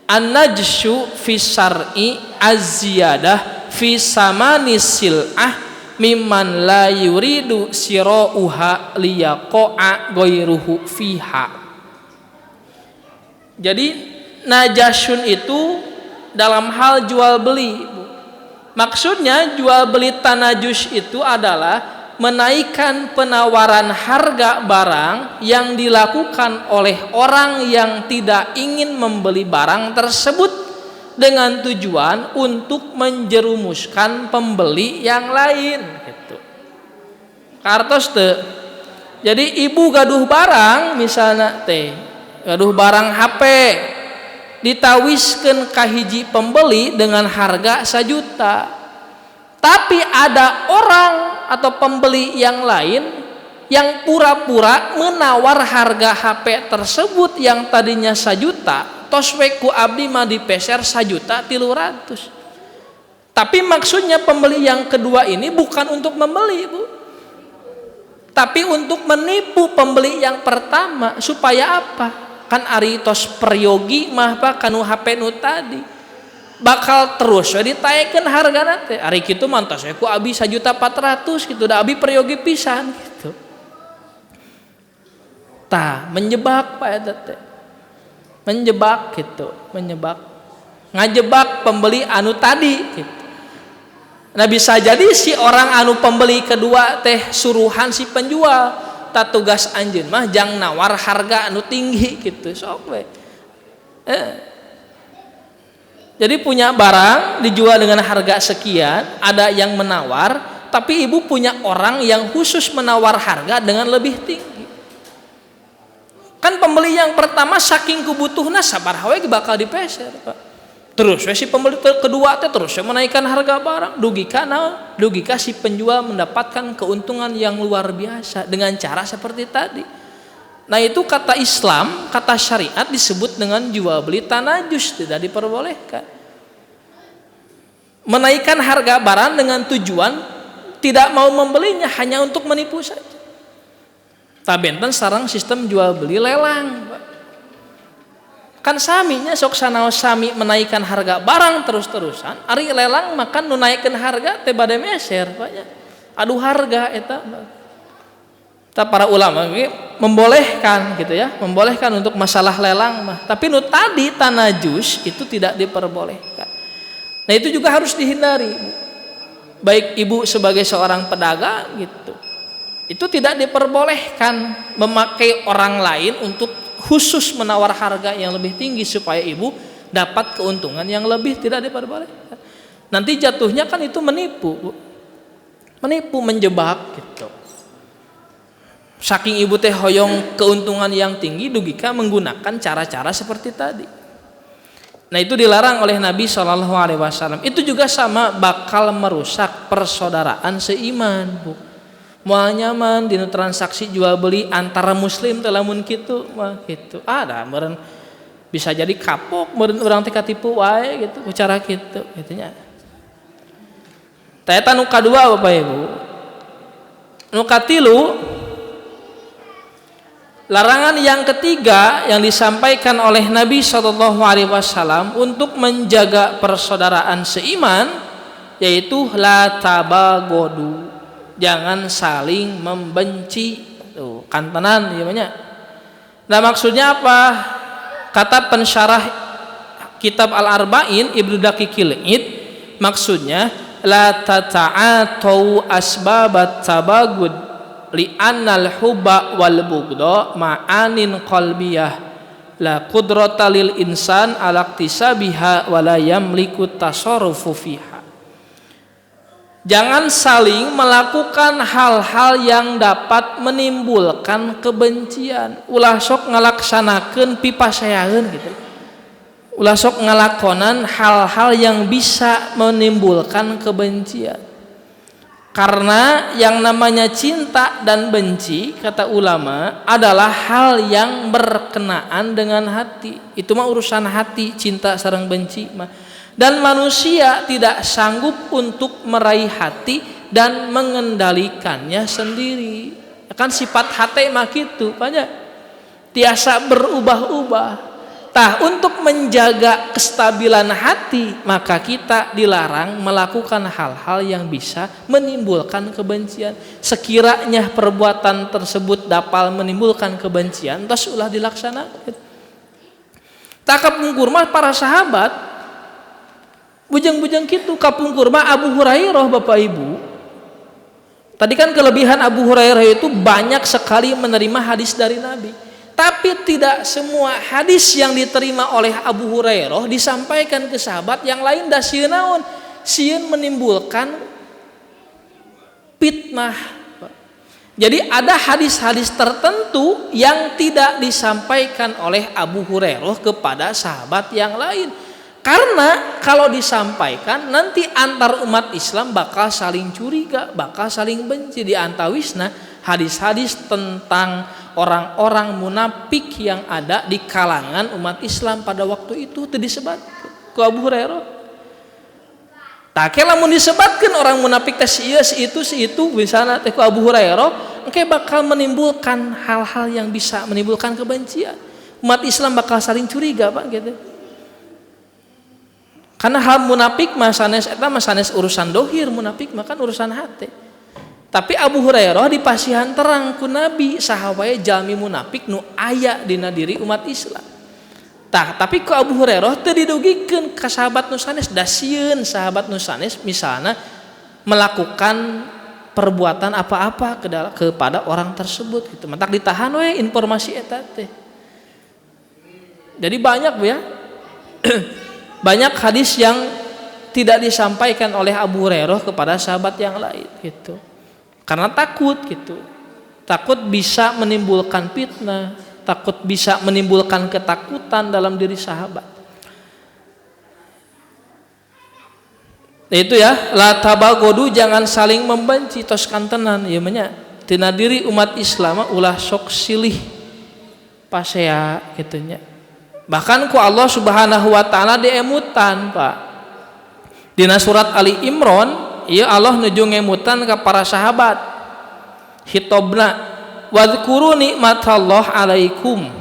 An-najsu fi syar'i az-ziyadah fi samani sil'ah mimman la yuridu sirauha liyaqa'a ghairuhu fiha. Jadi najasun itu dalam hal jual beli. Maksudnya jual beli tanajus itu adalah menaikkan penawaran harga barang yang dilakukan oleh orang yang tidak ingin membeli barang tersebut dengan tujuan untuk menjerumuskan pembeli yang lain gitu. Kartos teh. Jadi ibu gaduh barang misalnya teh, gaduh barang HP ditawiskeun ka hiji pembeli dengan harga 1 juta. Tapi ada orang atau pembeli yang lain yang pura-pura menawar harga HP tersebut yang tadinya 1 juta, tos we ku abdi mah dipeser 1.300.000. Tapi maksudnya pembeli yang kedua ini bukan untuk membeli, Bu. Tapi untuk menipu pembeli yang pertama supaya apa? Kan ari tos peryogi mah Pak kanu HP nu tadi. Bakal terus we ditaekeun hargana teh. Ari kitu mantos we ku abdi 1.400.000 kitu da abdi peryogi pisan gitu. Tah menjebak Pak eta teh. Menjebak gitu, ngajebak pembeli anu tadi gitu. Nah bisa jadi si orang anu pembeli kedua teh suruhan si penjual, tak tugas anjeun mah jang nawar harga anu tinggi gitu sok we. Jadi punya barang dijual dengan harga sekian, ada yang menawar, tapi ibu punya orang yang khusus menawar harga dengan lebih tinggi. Kan pembeli yang pertama saking kebutuhna sabaraha we bakal dipeser, Pak. Terus we si pembeli kedua teh terus menaikkan harga barang, dugi ka si penjual mendapatkan keuntungan yang luar biasa dengan cara seperti tadi. Nah, itu kata Islam, kata syariat disebut dengan jual beli tanajus, tidak diperbolehkan. Menaikkan harga barang dengan tujuan tidak mau membelinya hanya untuk menipu saja. Tabenten sareng sistem jual beli lelang, Pak. Kan saminya sok sanaos sami menaikkan harga barang terus-terusan, ari lelang makan nu naikkeun harga teh bade meser, Pak ya. Adu harga eta. Ta para ulama membolehkan gitu ya, membolehkan untuk masalah lelang mah. Tapi nu tadi tanajus itu tidak diperbolehkan. Nah, itu juga harus dihindari, Bu. Baik ibu sebagai seorang pedagang gitu. Itu tidak diperbolehkan memakai orang lain untuk khusus menawar harga yang lebih tinggi supaya ibu dapat keuntungan yang lebih, tidak diperbolehkan. Nanti jatuhnya kan itu menipu, menjebak gitu. Saking ibu teh hoyong keuntungan yang tinggi, dugika menggunakan cara-cara seperti tadi. Nah itu dilarang oleh Nabi SAW. Itu juga sama bakal merusak persaudaraan seiman, Bu. Moal nyaman di transaksi jual beli antara muslim teh lamun kitu mah gitu. Ada meureun bisa jadi kapok, meureun urang teh katipu wae gitu cara kitu gitu nya. Tah eta nu kadua Bapak Ibu. Nu katilu, larangan yang ketiga yang disampaikan oleh Nabi SAW untuk menjaga persaudaraan seiman, yaitu la tabagodu, jangan saling membenci. Tuh, kantenan ya banyak. Nah maksudnya apa? Kata pensyarah kitab Al-Arba'in Ibnu Daqiqil Id, maksudnya la tata'atau asbabat tabagud li'annal hubba wal bugda ma'anin qalbiyah la qudrata lil insan ala iktisabiha wa la yamliku tasarrufu fiha. Jangan saling melakukan hal-hal yang dapat menimbulkan kebencian. Ulah sok ngalaksanakeun pipasayaeun gitu. Ulah sok ngalakonan hal-hal yang bisa menimbulkan kebencian. Karena yang namanya cinta dan benci, kata ulama, adalah hal yang berkenaan dengan hati. Itu mah urusan hati, cinta sareng benci mah. Dan manusia tidak sanggup untuk meraih hati dan mengendalikannya sendiri. Kan sifat hati mah kitu, banyak tiasa berubah-ubah. Tah untuk menjaga kestabilan hati, maka kita dilarang melakukan hal-hal yang bisa menimbulkan kebencian. Sekiranya perbuatan tersebut dapat menimbulkan kebencian, terus ulah dilaksanakan. Tak kapungkur mah para sahabat, bujang-bujang kitu kapungkur mah Abu Hurairah Bapak Ibu. Tadi kan kelebihan Abu Hurairah itu banyak sekali menerima hadis dari Nabi. Tapi tidak semua hadis yang diterima oleh Abu Hurairah disampaikan ke sahabat yang lain dah sieun naon? Sieun menimbulkan fitnah. Jadi ada hadis-hadis tertentu yang tidak disampaikan oleh Abu Hurairah kepada sahabat yang lain. Karena kalau disampaikan nanti antar umat Islam bakal saling curiga, bakal saling benci. Di antawisna hadis-hadis tentang orang-orang munafik yang ada di kalangan umat Islam pada waktu itu disebat ke Abu Hurairah. Tak lamun disebatkan orang munafik teh si itu misalnya teh ku Abu Hurairah, engke bakal menimbulkan hal-hal yang bisa menimbulkan kebencian. Umat Islam bakal saling curiga Pak gitu. Karena hal munafik mah sanes eta mah sanes urusan dohir, munafik mah kan urusan hati. Tapi Abu Hurairah dipasihan terang ku Nabi sahawae jalmi munafik nu aya dina diri umat Islam. Tah, tapi ku Abu Hurairah teu didugikeun ka sahabat nu sanes, da sieun sahabat nu sanes misalna melakukan perbuatan apa-apa kepada orang tersebut gitu. Mentak ditahan we informasi eta teh. Jadi banyak Bu ya. Banyak hadis yang tidak disampaikan oleh Abu Hurairah kepada sahabat yang lain gitu. Karena takut gitu. Takut bisa menimbulkan fitnah, takut bisa menimbulkan ketakutan dalam diri sahabat. Nah, itu ya, la tabagodu, jangan saling membenci, tos kantenan ieu mah nya. Tina diri umat Islam ulah sok silih pasea kitu nya. Bahkan ku Allah Subhanahu wa taala diemutan, Pak. Dina surat Ali Imran, ya Allah nuju ngemutan ke para sahabat. Hitobna wadhkuru nikmatallah alaikum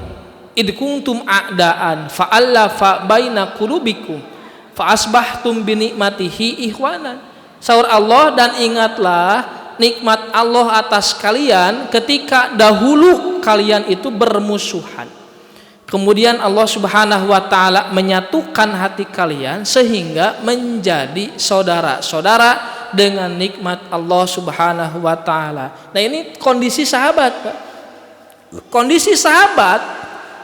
id kuntum a'daan fa'allafa baina qulubikum fa asbahtum bi nikmatihi ikhwanan. Saur Allah, dan ingatlah nikmat Allah atas kalian ketika dahulu kalian itu bermusuhan. Kemudian Allah Subhanahu wa taala menyatukan hati kalian sehingga menjadi saudara-saudara dengan nikmat Allah Subhanahu wa taala. Nah, ini kondisi sahabat, Pak. Kondisi sahabat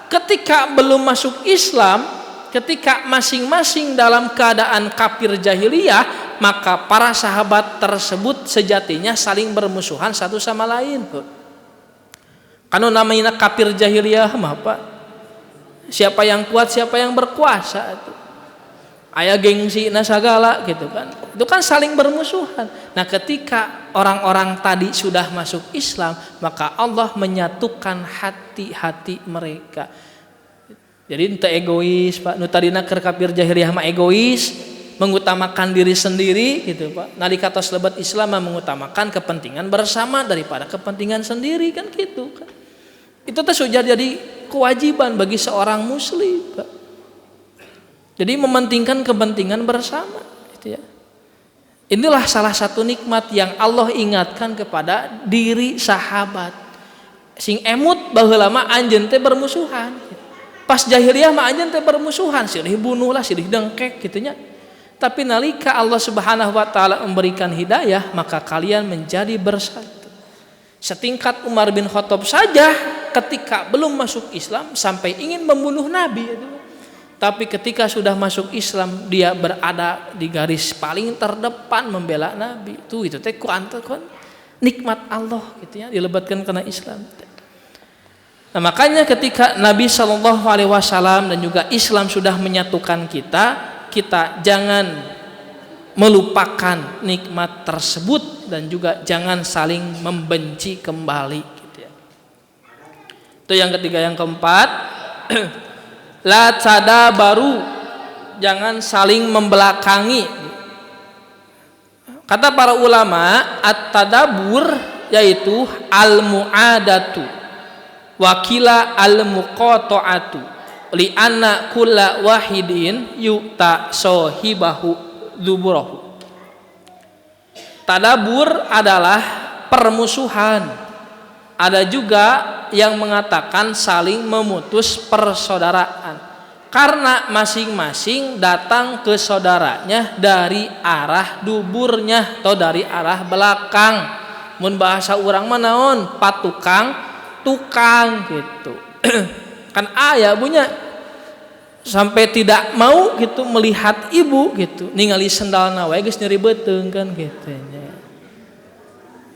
ketika belum masuk Islam ketika masing-masing dalam keadaan kafir jahiliyah, maka para sahabat tersebut sejatinya saling bermusuhan satu sama lain. Kanu namanya kafir jahiliyah mah Pak, siapa yang kuat, siapa yang berkuasa itu. Aya gengsi segala gitu kan. Itu kan saling bermusuhan. Nah, ketika orang-orang tadi sudah masuk Islam, maka Allah menyatukan hati-hati mereka. Jadi ente egois, Pak. Nu tadina keur kafir jahiliyah mah egois, mengutamakan diri sendiri gitu, Pak. Nalika tos lebat Islam mah mengutamakan kepentingan bersama daripada kepentingan sendiri kan gitu kan. Itu teh sudah jadi kewajiban bagi seorang muslim, Pak. Jadi mementingkan kepentingan bersama gitu ya. Inilah salah satu nikmat yang Allah ingatkan kepada diri sahabat. Sing emut baheula mah anjeun teh bermusuhan. Pas jahiliyah mah anjeun teh bermusuhan, silih bunuh lah, silih dengkek gitu nya. Tapi nalika Allah Subhanahu wa taala memberikan hidayah, maka kalian menjadi bersatu. Setingkat Umar bin Khattab saja ketika belum masuk Islam sampai ingin membunuh Nabi itu. Tapi ketika sudah masuk Islam, dia berada di garis paling terdepan membela Nabi. Itu teh nikmat Allah gitu ya, dilebatkan karena Islam. Nah, makanya ketika Nabi Shallallahu Alaihi Wasallam dan juga Islam sudah menyatukan kita jangan melupakan nikmat tersebut dan juga jangan saling membenci kembali gitu ya. Itu yang ketiga. Yang keempat, la tadabaru, jangan saling membelakangi. Kata para ulama, at-tadabur yaitu al-mu'adatu, wakila al-muqata'atu, li anna kulla wahidin yu'ta sohibahu duburahu. Tadabur adalah permusuhan. Ada juga yang mengatakan saling memutus persaudaraan karena masing-masing datang ke saudaranya dari arah duburnya atau dari arah belakang. Mun bahasa urang mah naon? Patukang tukang gitu. Kan aya punya sampai tidak mau gitu melihat ibu gitu, ningali sendalna wae geus nyeri beuteung kan gitu.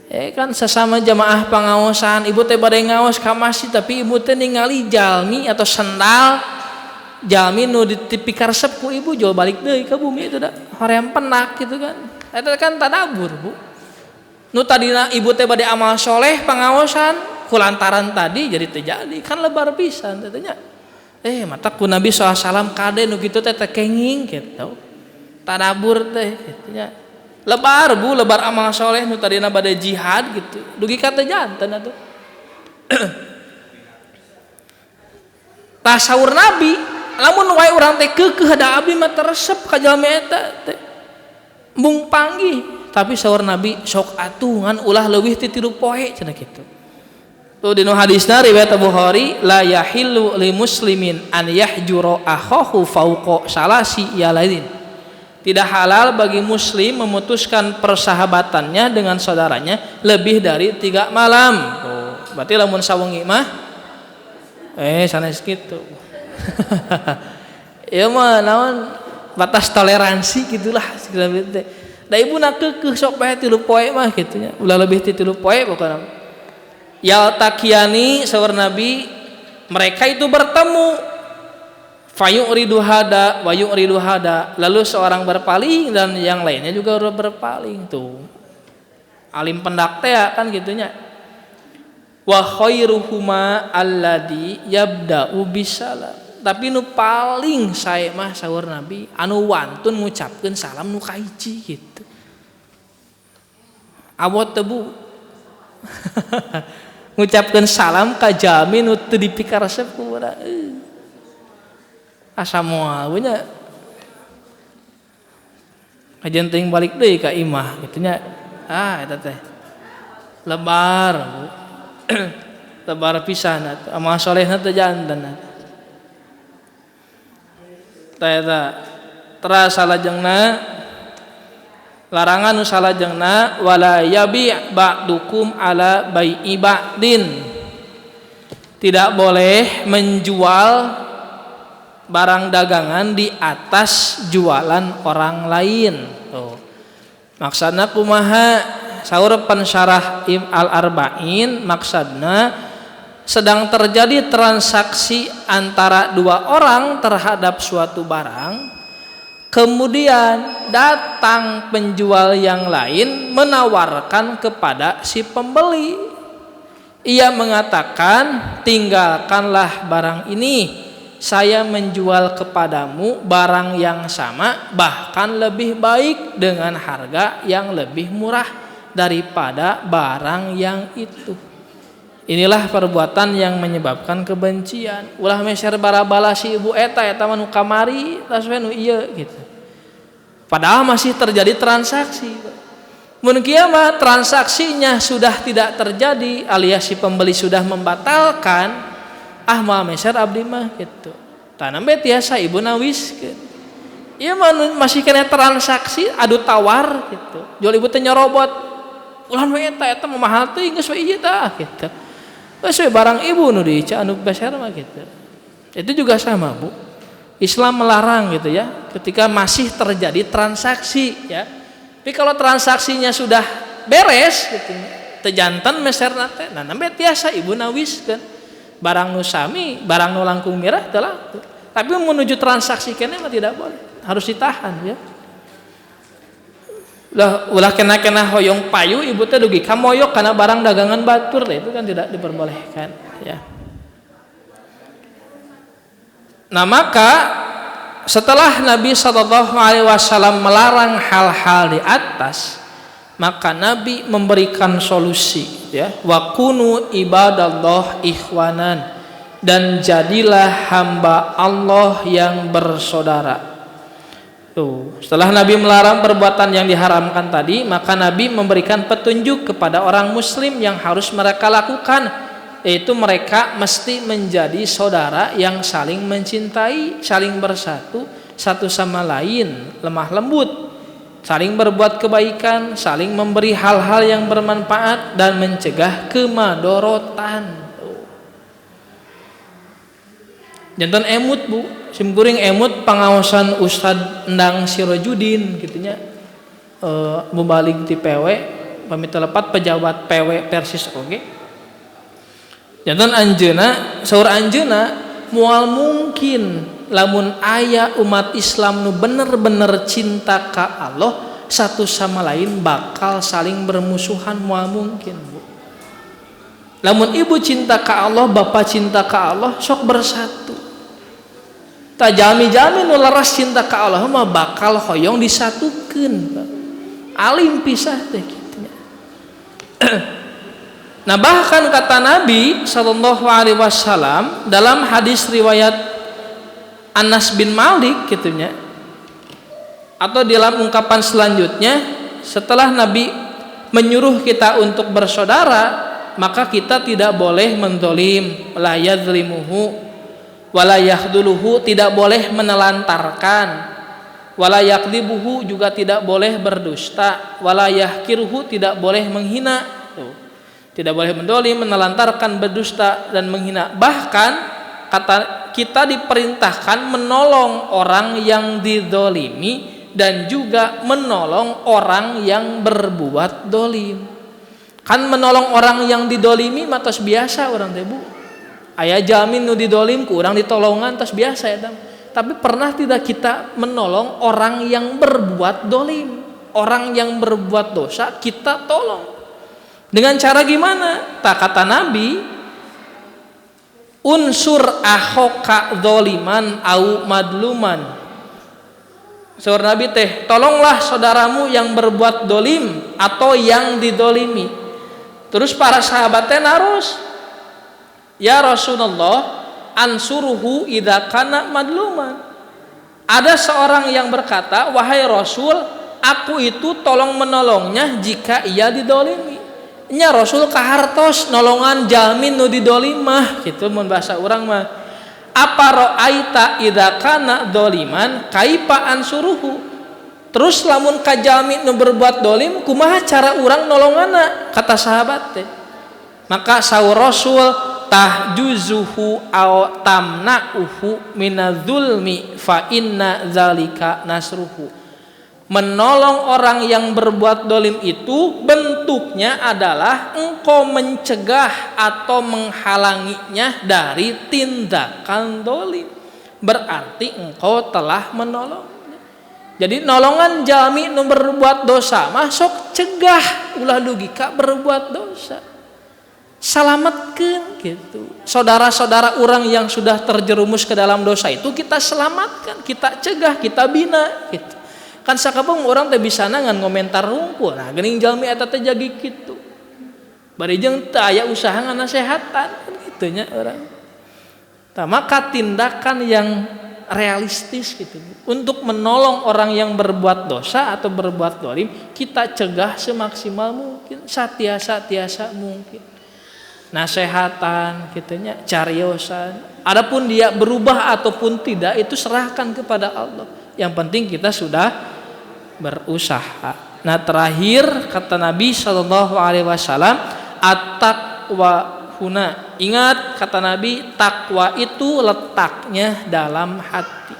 Kan sesama jamaah pangaosan, ibu teh bade ngaos ka masjid tapi ibu teh ningali jalmi atau sendal jalmi nu dipikaresep ku ibu jual balik deui ka bumi itu da hoream penak gitu kan. Eta kan tadabur, Bu. Nu tadina ibu teh bade amal soleh pangaosan kulantaran tadi jadi teu jadi kan lebar pisan teh nya. Mata ku Nabi SAW kade nu kitu teh kenging gitu. Tadabur teh gitu nya. Lebar, Bu, lebar amal soleh nu tadina bade jihad gitu. Dugi ka teh janten atuh. Tasawur Nabi, lamun wae urang teh keukeuh da abdi mah teresep ka jalmi eta teh. Mung panggih, tapi saur Nabi sok atuh ngan ulah leuwih ti 3 poe cenah kitu. Tuh dinu hadisna riwayat Bukhari, la yahillu li muslimin an yahjura akhahu fauqa salasi yalain. Tidak halal bagi muslim memutuskan persahabatannya dengan saudaranya lebih dari 3 malam. Tuh, berarti lamun sawengi mah sanes kitu. Ya mah naon batas toleransi gitulah segala teh. Da ibuna keukeuh sok bae 3 poe mah kitu nya. Ulah lebih ti 3 poe pokona. Yaltaqiani saur Nabi, mereka itu bertemu. Fayuridu hada wa yuridu hada, lalu seorang berpaling dan yang lainnya juga berpaling tuh. Alim pendak teh kan gitunya. Wa khairuhuma alladzi yabda'u bisalam. Tapi nu paling sae mah saur Nabi anu wantun ngucapkeun salam nu kahiji gitu. Abot teh Bu. Ngucapkeun salam ka jalmi nu teu dipikaresep ku urang. Asa moal we nya. Kajian teuing balik deui ka imah kitu nya. Eta teh. Lebar. Lebar pisan atuh. Amal solehna teh janten. Tah eta terasa salajengna larangan nu salajengna wala yabi' ba'dukum ala bai'i ba'din. Tidak boleh menjual barang dagangan di atas jualan orang lain. Tuh. Maksudna kumaha? Saur pensyarah Al-Arba'in, maksudna sedang terjadi transaksi antara dua orang terhadap suatu barang, kemudian datang penjual yang lain menawarkan kepada si pembeli. Ia mengatakan, tinggalkanlah barang ini, saya menjual kepadamu barang yang sama, bahkan lebih baik dengan harga yang lebih murah daripada barang yang itu. Inilah perbuatan yang menyebabkan kebencian. Ulah meser barabala si ibu eta mah nu kamari tas we nu ieu gitu. Padahal masih terjadi transaksi. Mun kieu mah transaksinya sudah tidak terjadi alias si pembeli sudah membatalkan, moal meser abdi mah gitu. Tah nambe tiasa ibu nawiskeun. Ieu mah masih kena transaksi adu tawar gitu. Jual ibu teh nyorobot. Ulah nu eta mah mahal teuing geus we ieu tah gitu. Geus we barang ibu nu diica anu beser mah gitu. Itu juga sama, Bu. Islam melarang gitu ya, ketika masih terjadi transaksi ya. Tapi kalau transaksinya sudah beres gitu, teu janten meserna teh, nah nambe tiasa ibu nawiskeun. Barang nu sami, barang nu langkung mirah teu laku. Tapi menuju transaksi keneh mah tidak boleh, harus ditahan ya. Ulah kena hoyong payu ibu teh dugi kamoyok karena barang dagangan batur itu kan tidak diperbolehkan ya. Nah maka setelah Nabi SAW melarang hal-hal di atas, maka Nabi memberikan solusi ya, wa kunu ibadallah ikhwanan, dan jadilah hamba Allah yang bersaudara. Tuh, setelah Nabi melarang perbuatan yang diharamkan tadi, maka Nabi memberikan petunjuk kepada orang muslim yang harus mereka lakukan, yaitu mereka mesti menjadi saudara yang saling mencintai, saling bersatu satu sama lain, lemah lembut, saling berbuat kebaikan, saling memberi hal-hal yang bermanfaat dan mencegah kemadorotan. Jantan emut, Bu, simkuring emut pangaosan Ustad Endang Sirojudin gitunya, mubalik ti PW pamit telepat pejabat PW Persis oge. Jantan anjeuna saur anjeuna moal mungkin lamun aya umat Islam nu bener-bener cinta ka Allah satu sama lain bakal saling bermusuhan, moal mungkin, Bu. Lamun ibu cinta ka Allah, bapak cinta ka Allah, sok bersatu. Tak jami-jami nu laras cinta ka Allah mah bakal hoyong disatukeun. Alim pisah teh kitu. Nah bahkan kata Nabi SAW dalam hadis riwayat Anas bin Malik gitunya, atau dalam ungkapan selanjutnya, setelah Nabi menyuruh kita untuk bersaudara, maka kita tidak boleh mendolim, la yadzlimuhu wala yakhduluhu, tidak boleh menelantarkan, wala yakdibuhu, juga tidak boleh berdusta, wala yahkiruhu, tidak boleh menghina. Tidak boleh mendolim, menelantarkan, berdusta dan menghina. Bahkan kata kita diperintahkan menolong orang yang didolimi dan juga menolong orang yang berbuat dolim. Kan menolong orang yang didolimi matos biasa orang teh, Bu. Aya jamin nu didolim ku urang ditolongan tos biasa ya. Tapi pernah tidak kita menolong orang yang berbuat dolim, orang yang berbuat dosa kita tolong. Dengan cara gimana? Tak kata Nabi, unsur ahoka doliman au madluman. Saur Nabi teh, tolonglah saudaramu yang berbuat dolim atau yang didolimi. Terus para sahabatnya narus, ya Rasulullah, ansuruhu idza kana madluman. Ada seorang yang berkata, wahai Rasul, aku itu tolong menolongnya jika ia didolimi. Nya Rasul kahartos nolongan jamin nu didolimah gitu mun bahasa urang mah. Apa ra'aita idza kana doliman kaifa ansuruhu? Terus lamun kajamin nu berbuat dolim kumaha cara urang nolongana? Kata sahabat teh. Maka saur Rasul, tahjuzuhu aw tamna'uhu minadzulmi fa inna zalika nasruhu. Menolong orang yang berbuat dolim itu bentuknya adalah engkau mencegah atau menghalanginya dari tindakan dolim. Berarti engkau telah menolong. Jadi nolongan jalmi nu berbuat dosa masuk cegah ulah dugi ka berbuat dosa. Selamatkan gitu. Saudara-saudara orang yang sudah terjerumus ke dalam dosa itu kita selamatkan, kita cegah, kita bina gitu. Kan sakabung orang teh bisa ngan komentar hungkul. Nah, geuning jalmi eta teh jagi kitu. Bari jeung teu aya usaha nganasehatan kan kitu nya urang. Tah maka tindakan yang realistis gitu untuk menolong orang yang berbuat dosa atau berbuat dolim kita cegah semaksimal mungkin, satiasa mungkin, nasehatan gitunya, cariosan. Adapun dia berubah ataupun tidak itu serahkan kepada Allah, yang penting kita sudah berusaha. Nah terakhir kata Nabi SAW, at-taqwa huna, ingat kata Nabi, takwa itu letaknya dalam hati.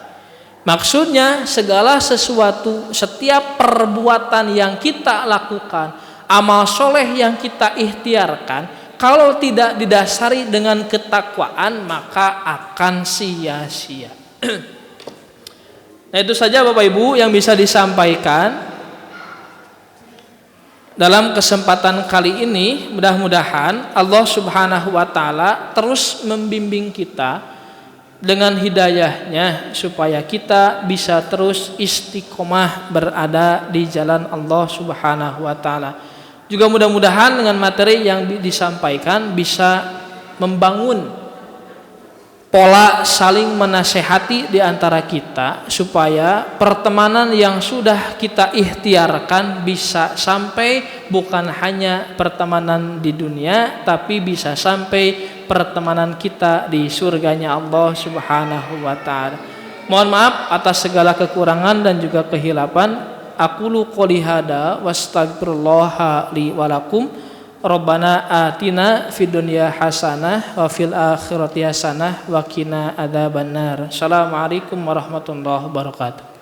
Maksudnya segala sesuatu, setiap perbuatan yang kita lakukan, amal soleh yang kita ikhtiarkan, kalau tidak didasari dengan ketakwaan maka akan sia-sia. Nah itu saja Bapak Ibu yang bisa disampaikan dalam kesempatan kali ini. Mudah-mudahan Allah Subhanahu wa taala terus membimbing kita dengan hidayahnya supaya kita bisa terus istiqomah berada di jalan Allah Subhanahu wa taala. Juga mudah-mudahan dengan materi yang disampaikan bisa membangun pola saling menasehati di antara kita supaya pertemanan yang sudah kita ikhtiarkan bisa sampai bukan hanya pertemanan di dunia tapi bisa sampai pertemanan kita di surganya Allah Subhanahu wa taala. Mohon maaf atas segala kekurangan dan juga kehilapan. Aqulu qouli hada wastaghfirullaha li wa lakum. Rabbana atina fid dunya hasanah wa fil akhirati hasanah wa qina adzabannar. Assalamualaikum warahmatullahi wabarakatuh.